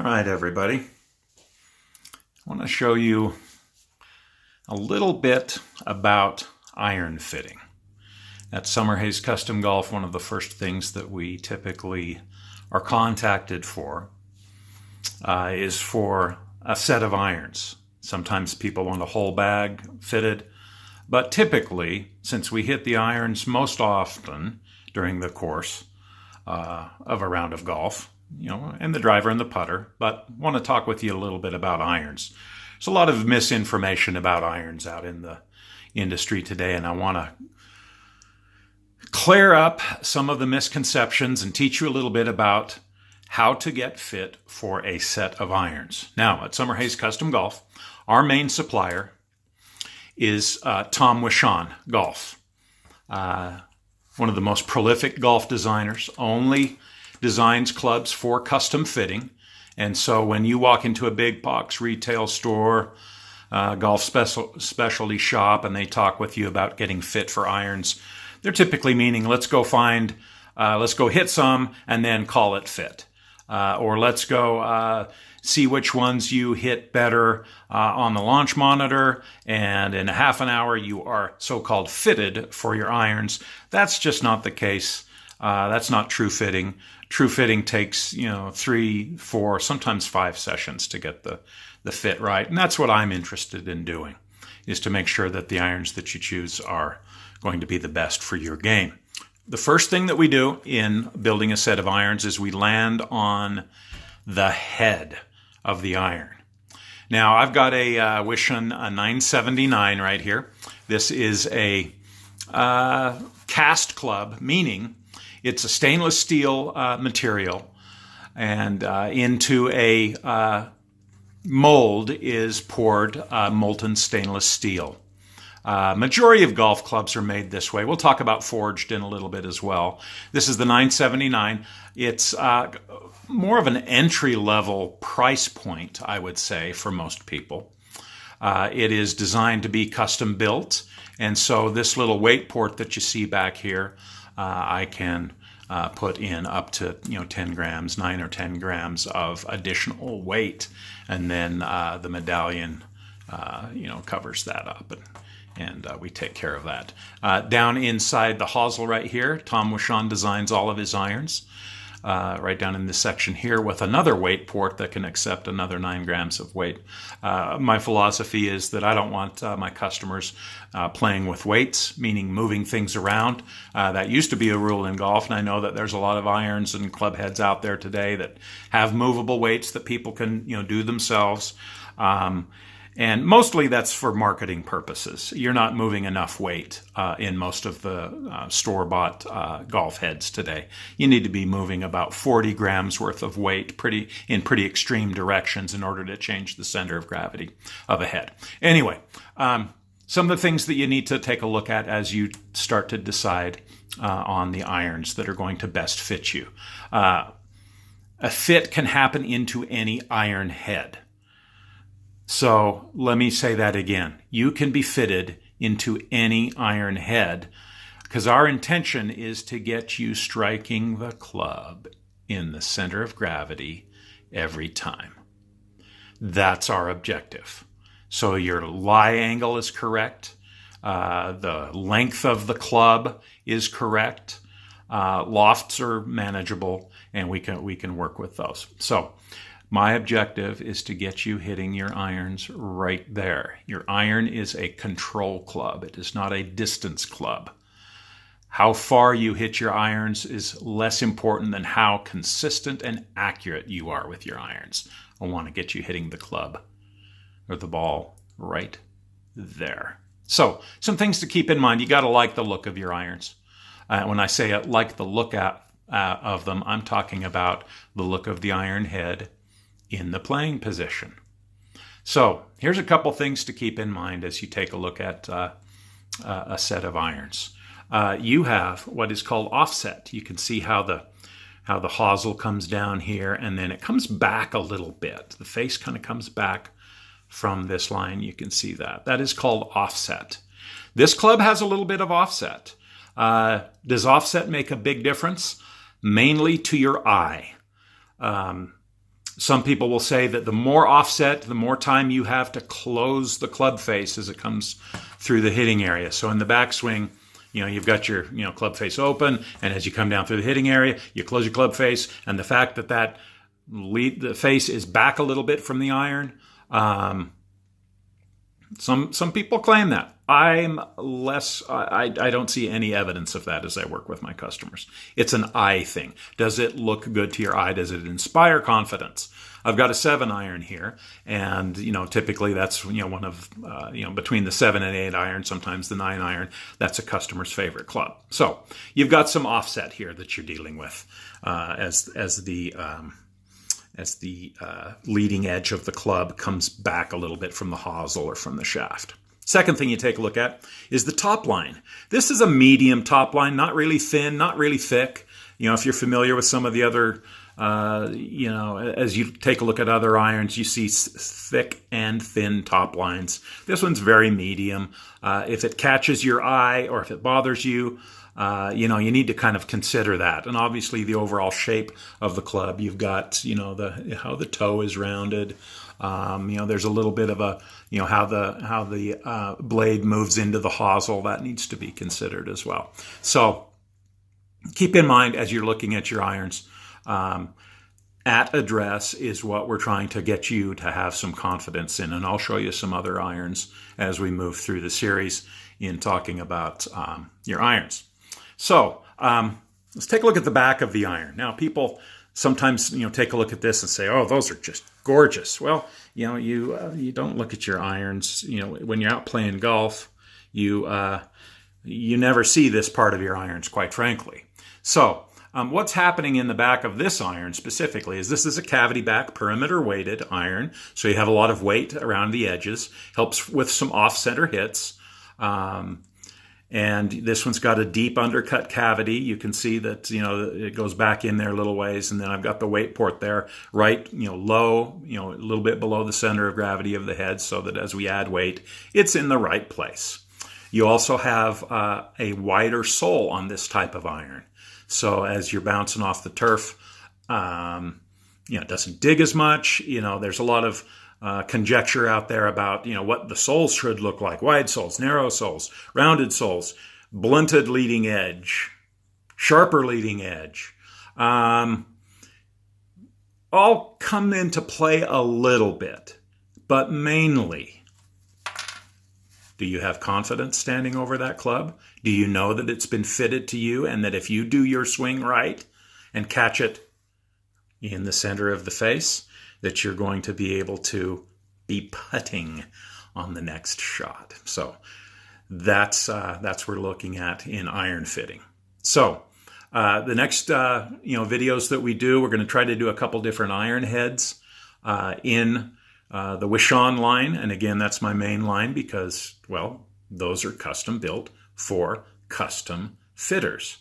All right, everybody. I want to show you a little bit about iron fitting. At Summerhays Custom Golf, one of the first things that we typically are contacted for is for a set of irons. Sometimes people want a whole bag fitted, but typically, since we hit the irons most often during the course of a round of golf, and the driver and the putter, but want to talk with you a little bit about irons. There's a lot of misinformation about irons out in the industry today, and I want to clear up some of the misconceptions and teach you a little bit about how to get fit for a set of irons. Now, at Summerhays Custom Golf, our main supplier is Tom Wishon Golf. One of the most prolific golf designers, only designs clubs for custom fitting. And so when you walk into a big box retail store, golf specialty shop, and they talk with you about getting fit for irons, they're typically meaning, let's go hit some and then call it fit. Or let's go see which ones you hit better on the launch monitor, and in a half an hour you are so-called fitted for your irons. That's just not the case. That's not true fitting. True fitting takes 3, 4, sometimes 5 sessions to get the fit right, and that's what I'm interested in doing, is to make sure that the irons that you choose are going to be the best for your game. The first thing that we do in building a set of irons is we land on the head of the iron. Now, I've got a Wishon 979 right here. This is a cast club, meaning it's a stainless steel material, and into a mold is poured molten stainless steel. Majority of golf clubs are made this way. We'll talk about forged in a little bit as well. This is the 979. It's more of an entry-level price point, I would say, for most people. It is designed to be custom built, and so this little weight port that you see back here, I can put in up to 10 grams, 9 or 10 grams of additional weight, and then the medallion covers that up, and we take care of that. Down inside the hosel right here, Tom Wishon designs all of his irons. Right down in this section here with another weight port that can accept another 9 grams of weight. My philosophy is that I don't want my customers playing with weights, meaning moving things around. That used to be a rule in golf, and I know that there's a lot of irons and club heads out there today that have movable weights that people can do themselves. And mostly that's for marketing purposes. You're not moving enough weight in most of the store-bought golf heads today. You need to be moving about 40 grams worth of weight in pretty extreme directions in order to change the center of gravity of a head. Anyway, some of the things that you need to take a look at as you start to decide on the irons that are going to best fit you. A fit can happen into any iron head. So let me say that again. You can be fitted into any iron head because our intention is to get you striking the club in the center of gravity every time. That's our objective. So your lie angle is correct. The length of the club is correct. Lofts are manageable, and we can work with those. So my objective is to get you hitting your irons right there. Your iron is a control club. It is not a distance club. How far you hit your irons is less important than how consistent and accurate you are with your irons. I want to get you hitting the club or the ball right there. So, some things to keep in mind. You got to like the look of your irons. When I say like the look of them, I'm talking about the look of the iron head in the playing position. So here's a couple things to keep in mind as you take a look at a set of irons. You have what is called offset. You can see how the hosel comes down here, and then it comes back a little bit. The face kind of comes back from this line. You can see that. That is called offset. This club has a little bit of offset. Does offset make a big difference? Mainly to your eye. Some people will say that the more offset, the more time you have to close the club face as it comes through the hitting area. So in the backswing, you've got your club face open, and as you come down through the hitting area, you close your club face, and the fact that the face is back a little bit from the iron, some people claim that. I'm less, I don't see any evidence of that as I work with my customers. It's an eye thing. Does it look good to your eye? Does it inspire confidence? I've got a 7 iron here, and typically that's one of between the 7 and 8 iron, sometimes the 9 iron. That's a customer's favorite club. So you've got some offset here that you're dealing with as the leading edge of the club comes back a little bit from the hosel or from the shaft. Second thing you take a look at is the top line. This is a medium top line, not really thin, not really thick. If you're familiar with some of the other, as you take a look at other irons, you see thick and thin top lines. This one's very medium. If it catches your eye or if it bothers you, you need to kind of consider that. And obviously the overall shape of the club, you've got, how the toe is rounded. There's a little bit of a, how the blade moves into the hosel. That needs to be considered as well. So keep in mind as you're looking at your irons, at address is what we're trying to get you to have some confidence in. And I'll show you some other irons as we move through the series in talking about your irons. So let's take a look at the back of the iron. Now, people sometimes take a look at this and say, "Oh, those are just gorgeous." Well, you don't look at your irons. When you're out playing golf, you never see this part of your irons, quite frankly. So what's happening in the back of this iron specifically is this is a cavity back perimeter weighted iron. So you have a lot of weight around the edges, helps with some off-center hits. And this one's got a deep undercut cavity. You can see that, it goes back in there a little ways. And then I've got the weight port there, right, low, a little bit below the center of gravity of the head so that as we add weight, it's in the right place. You also have a wider sole on this type of iron. So as you're bouncing off the turf, it doesn't dig as much. There's a lot of conjecture out there about, what the soles should look like. Wide soles, narrow soles, rounded soles, blunted leading edge, sharper leading edge. All come into play a little bit, but mainly, do you have confidence standing over that club? Do you know that it's been fitted to you and that if you do your swing right and catch it in the center of the face, that you're going to be able to be putting on the next shot? So that's what we're looking at in iron fitting. So the next videos that we do, we're going to try to do a couple different iron heads in the Wishon line. And again, that's my main line because, well, those are custom built for custom fitters.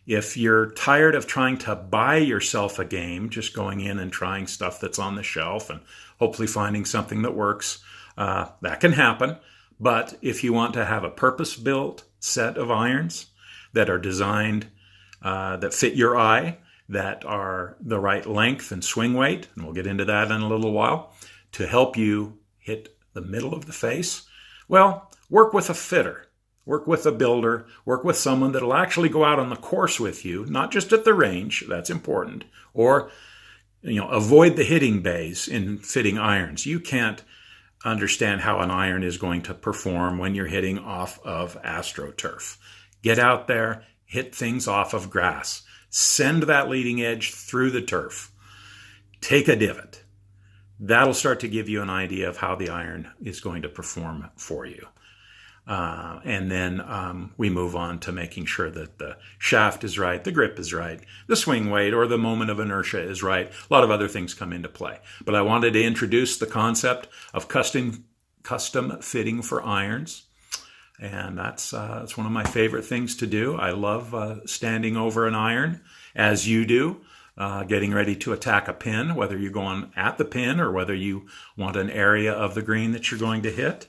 If you're tired of trying to buy yourself a game, just going in and trying stuff that's on the shelf and hopefully finding something that works, that can happen. But if you want to have a purpose-built set of irons that are designed, that fit your eye, that are the right length and swing weight, and we'll get into that in a little while, to help you hit the middle of the face, well, work with a fitter. Work with a builder, work with someone that'll actually go out on the course with you, not just at the range, that's important, or avoid the hitting bays in fitting irons. You can't understand how an iron is going to perform when you're hitting off of AstroTurf. Get out there, hit things off of grass. Send that leading edge through the turf. Take a divot. That'll start to give you an idea of how the iron is going to perform for you. And then we move on to making sure that the shaft is right, the grip is right, the swing weight or the moment of inertia is right. A lot of other things come into play. But I wanted to introduce the concept of custom fitting for irons. And that's one of my favorite things to do. I love standing over an iron, as you do, getting ready to attack a pin, whether you're going at the pin or whether you want an area of the green that you're going to hit.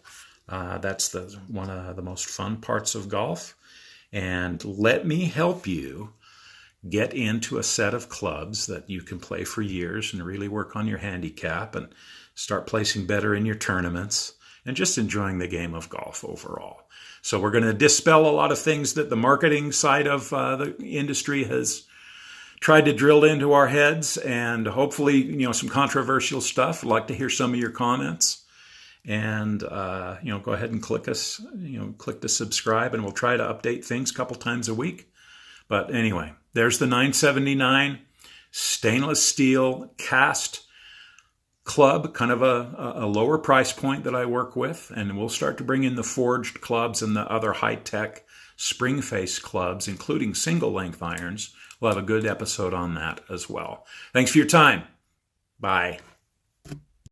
That's one of the most fun parts of golf. And let me help you get into a set of clubs that you can play for years and really work on your handicap and start placing better in your tournaments and just enjoying the game of golf overall. So we're going to dispel a lot of things that the marketing side of the industry has tried to drill into our heads, and hopefully, some controversial stuff. I'd like to hear some of your comments. And, go ahead and click to subscribe, and we'll try to update things a couple times a week. But anyway, there's the 979 stainless steel cast club, kind of a lower price point that I work with. And we'll start to bring in the forged clubs and the other high-tech spring face clubs, including single length irons. We'll have a good episode on that as well. Thanks for your time. Bye.